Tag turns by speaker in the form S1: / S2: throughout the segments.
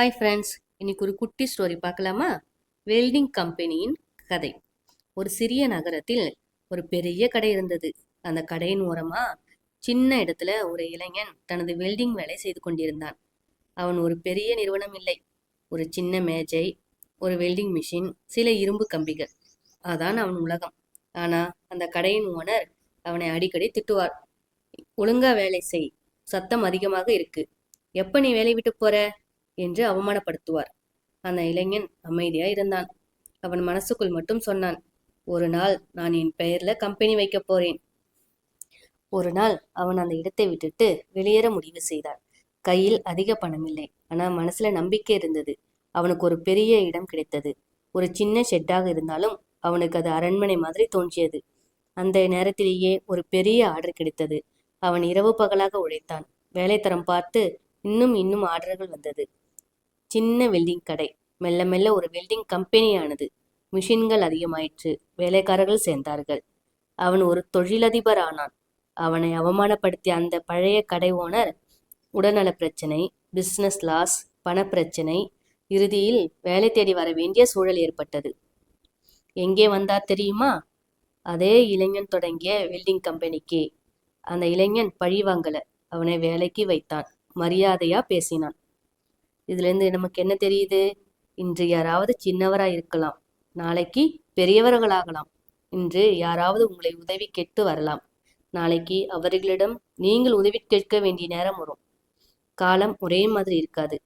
S1: Hi friends, இன்னைக்கு ஒரு குட்டி ஸ்டோரி பார்க்கலாமா? வெல்டிங் கம்பெனியின் கதை. ஒரு சிறிய நகரத்தில் ஒரு பெரிய கடை இருந்தது. அந்த கடையின் ஓரமா சின்ன இடத்துல ஒரு இளைஞன் தனது வெல்டிங் வேலை செய்து கொண்டிருந்தான். அவன் ஒரு பெரிய நிறுவனம் இல்லை. ஒரு சின்ன மேஜை, ஒரு வெல்டிங் மிஷின், சில இரும்பு கம்பிகள். அதான் அவன் உலகம். ஆனா அந்த கடையின் ஓனர் அவனை அடிக்கடி திட்டுவார். ஒழுங்கா வேலை செய், சத்தம் அதிகமாக இருக்கு, எப்ப நீ வேலை விட்டு போற என்று அவமானப்படுத்துவார். அந்த இளைஞன் அமைதியா இருந்தான். அவன் மனசுக்குள் மட்டும் சொன்னான், ஒரு நாள் நான் என் பெயர்ல கம்பெனி வைக்க போறேன். ஒரு நாள் அவன் அந்த இடத்தை விட்டுட்டு வெளியேற முடிவு செய்தான். கையில் அதிக பணம் இல்லை, ஆனா மனசுல நம்பிக்கை இருந்தது. அவனுக்கு ஒரு பெரிய இடம் கிடைத்தது. ஒரு சின்ன ஷெட்டாக இருந்தாலும் அவனுக்கு அது அரண்மனை மாதிரி தோன்றியது. அந்த நேரத்திலேயே ஒரு பெரிய ஆர்டர் கிடைத்தது. அவன் இரவு பகலாக உழைத்தான். வேலைத்தரம் பார்த்து இன்னும் இன்னும் ஆர்டர்கள் வந்தது. சின்ன வெல்டிங் கடை மெல்ல மெல்ல ஒரு வெல்டிங் கம்பெனியானது. மிஷின்கள் அதிகமாயிற்று, வேலைக்காரர்கள் சேர்ந்தார்கள். அவன் ஒரு தொழிலதிபர் ஆனான். அவனை அவமானப்படுத்திய அந்த பழைய கடை ஓனர் உடல்நல பிரச்சனை, பிசினஸ் லாஸ், பணப்பிரச்சனை, இறுதியில் வேலை தேடி வர வேண்டிய சூழல் ஏற்பட்டது. எங்கே வந்தார் தெரியுமா? அதே இளைஞன் தொடங்கிய வெல்டிங் கம்பெனிக்கு. அந்த இளைஞன் பழிவாங்கல, அவனை வேலைக்கு வைத்தான், மரியாதையா பேசினான். இதுல இருந்து நமக்கு என்ன தெரியுது? இன்று யாராவது சின்னவரா இருக்கலாம், நாளைக்கு பெரியவர்களாகலாம். இன்று யாராவது உங்களை உதவி கேட்டு வரலாம், நாளைக்கு அவர்களிடம் நீங்கள் உதவி கேட்க வேண்டிய நேரம் வரும். காலம் ஒரே மாதிரி இருக்காது.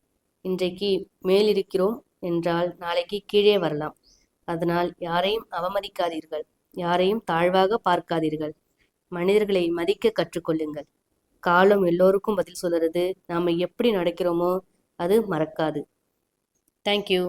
S1: இன்றைக்கு மேல் இருக்கிறோம் என்றால் நாளைக்கு கீழே வரலாம். அதனால் யாரையும் அவமதிக்காதீர்கள், யாரையும் தாழ்வாக பார்க்காதீர்கள். மனிதர்களை மதிக்க கற்றுக்கொள்ளுங்கள். காலம் எல்லோருக்கும் பதில் சொல்றது. நாம எப்படி நடக்கிறோமோ அது மறக்காது. தேங்க்யூ.